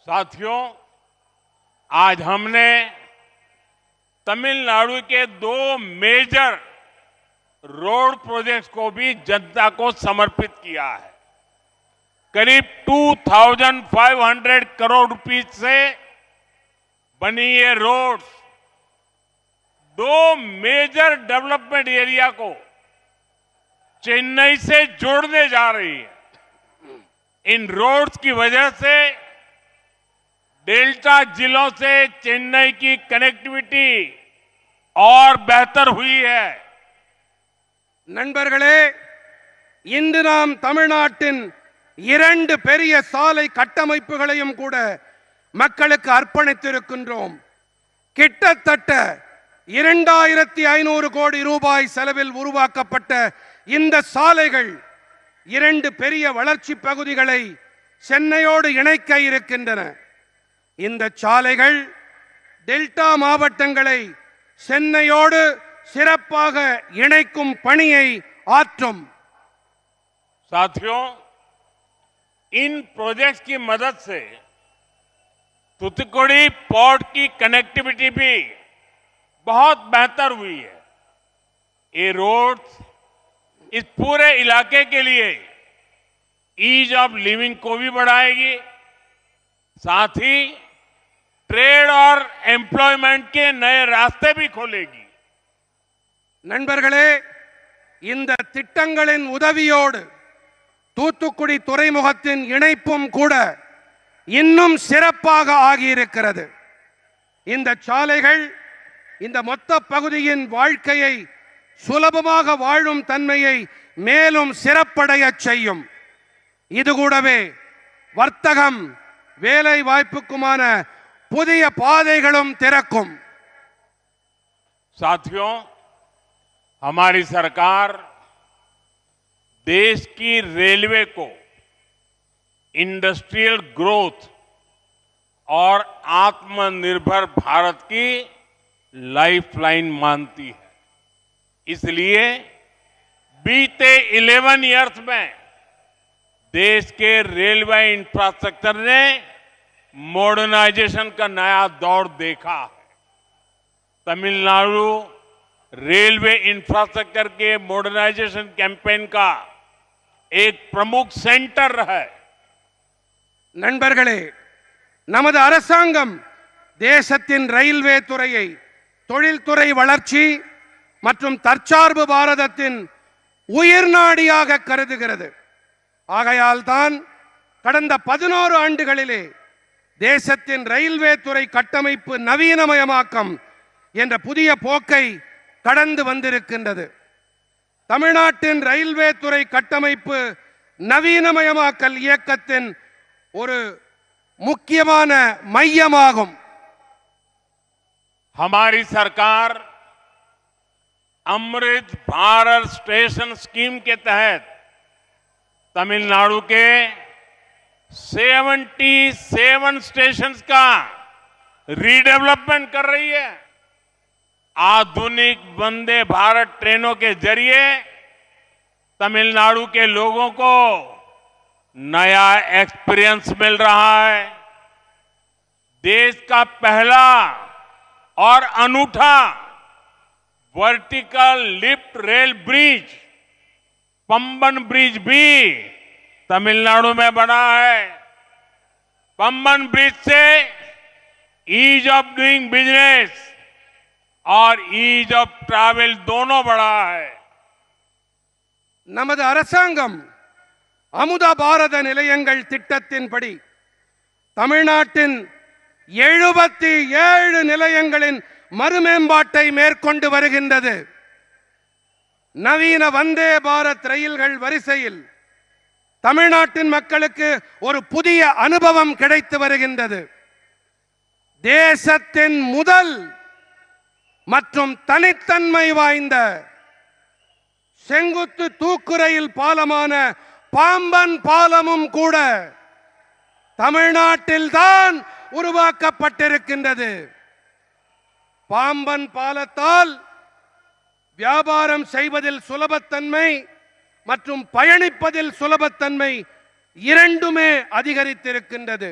साथियों, आज हमने तमिलनाडु के दो मेजर रोड प्रोजेक्ट्स को भी जनता को समर्पित किया है। करीब 2500 करोड़ रुपीस से बनी ये रोड्स दो मेजर डेवलपमेंट एरिया को चेन्नई से जोड़ने जा रही है। इन रोड्स की वजह से डेल्टा जिलों से चेन्नई की कनेक्टिविटी और बेहतर हुई है। நண்பர்களே, இன்று நாம் தமிழ்நாட்டின் இரண்டு பெரிய சாலை கட்டமைப்புகளையும் கூட மக்களுக்கு அர்ப்பணித்திருக்கின்றோம். கிட்டத்தட்ட 2500 கோடி ரூபாய் செலவில் உருவாக்கப்பட்ட இந்த சாலைகள் இரண்டு பெரிய வளர்ச்சி பகுதிகளை சென்னையோடு இணைக்க இருக்கின்றன. இந்த சாலைகள் டெல்டா மாவட்டங்களை சென்னையோடு சிறப்பாக இணைக்கும் பணியை ஆற்றும். साथियों, इन प्रोजेक्ट्स की मदद से तूतुकुड़ी पोर्ट की कनेक्टिविटी भी बहुत बेहतर हुई है। ये रोड्स इस पूरे इलाके के लिए ईज ऑफ लिविंग को भी बढ़ाएगी, साथ ही ट्रेड और एम्प्लॉयमेंट के नए रास्ते भी खोलेगी. நண்பர்களே, இந்த திட்டங்களின் உதவியோடு தூத்துக்குடி துறைமுகத்தின் இணைப்பும் கூட இன்னும் சிறப்பாக ஆகியிருக்கிறது. இந்த சாலைகள் இந்த மொத்த பகுதியின் வாழ்க்கையை சுலபமாக வாழும் தன்மையை மேலும் சிறப்படைய செய்யும். இது கூடவே வர்த்தகம், வேலை வாய்ப்புக்குமான புதிய பாதைகளும் திறக்கும். साथियों, हमारी सरकार देश की रेलवे को इंडस्ट्रियल ग्रोथ और आत्मनिर्भर भारत की लाइफलाइन मानती है। इसलिए बीते 11 इयर्स में देश के रेलवे इंफ्रास्ट्रक्चर ने मॉडर्नाइजेशन का नया दौर देखा है। तमिलनाडु रेलवे इंफ्रास्ट्रक्चर के मॉडर्नाइजेशन कैंपेन का एक प्रमुख सेंटर है. நண்பர்களே, நமது அரசாங்கம் தேசத்தின் ரயில்வே துறையை தொழில்துறை வளர்ச்சி மற்றும் தற்சார்பு பாரதத்தின் உயிர்நாடியாக கருதுகிறது. ஆகையால் தான் கடந்த 11 ஆண்டுகளிலே தேசத்தின் ரயில்வே துறை கட்டமைப்பு நவீனமயமாக்கம் என்ற புதிய போக்கை கடந்து வந்திருக்கின்றது. தமிழ்நாட்டின் ரயில்வே துறை கட்டமைப்பு நவீனமயமாக்கல் இயக்கத்தின் ஒரு முக்கியமான மையமாகும். हमारी सरकार अमृत भारत स्टेशन स्कीम के तहत तमिलनाडु के 77 स्टेशंस का रीडेवलपमेंट कर रही है. आधुनिक वंदे भारत ट्रेनों के जरिए तमिलनाडु के लोगों को नया एक्सपीरियंस मिल रहा है. देश का पहला और अनूठा vertical lift rail bridge Pamban bridge भी तमिलनाडु में बना है. पंबन ब्रिज से ईज ऑफ डूइंग बिजनेस और ईज ऑफ ट्रैवल दोनों बढ़ा है. நமது அரசாங்கம் அமுத பாரத நிலையங்கள் திட்டத்தின்படி தமிழ்நாட்டின் 77 நிலையங்களின் மறுமேம்பாட்டை மேற்கொண்டு வருகின்றது. நவீன வந்தே பாரத் ரயில்கள் வரிசையில் தமிழ்நாட்டின் மக்களுக்கு ஒரு புதிய அனுபவம் கிடைத்து வருகின்றது. தேசத்தின் முதல் மற்றும் தனித்தன்மை வாய்ந்த செங்குத்து தூக்கு ரயில் பாலமான பாம்பன் பாலமும் கூட தமிழ்நாட்டில் தான் உருவாக்கப்பட்டிருக்கின்றது. பாம்பன் பாலத்தால் வியாபாரம் செய்வதில் சுலபத்தன்மை மற்றும் பயணிப்பதில் சுலபத்தன்மை இரண்டுமே அதிகரித்திருக்கின்றது.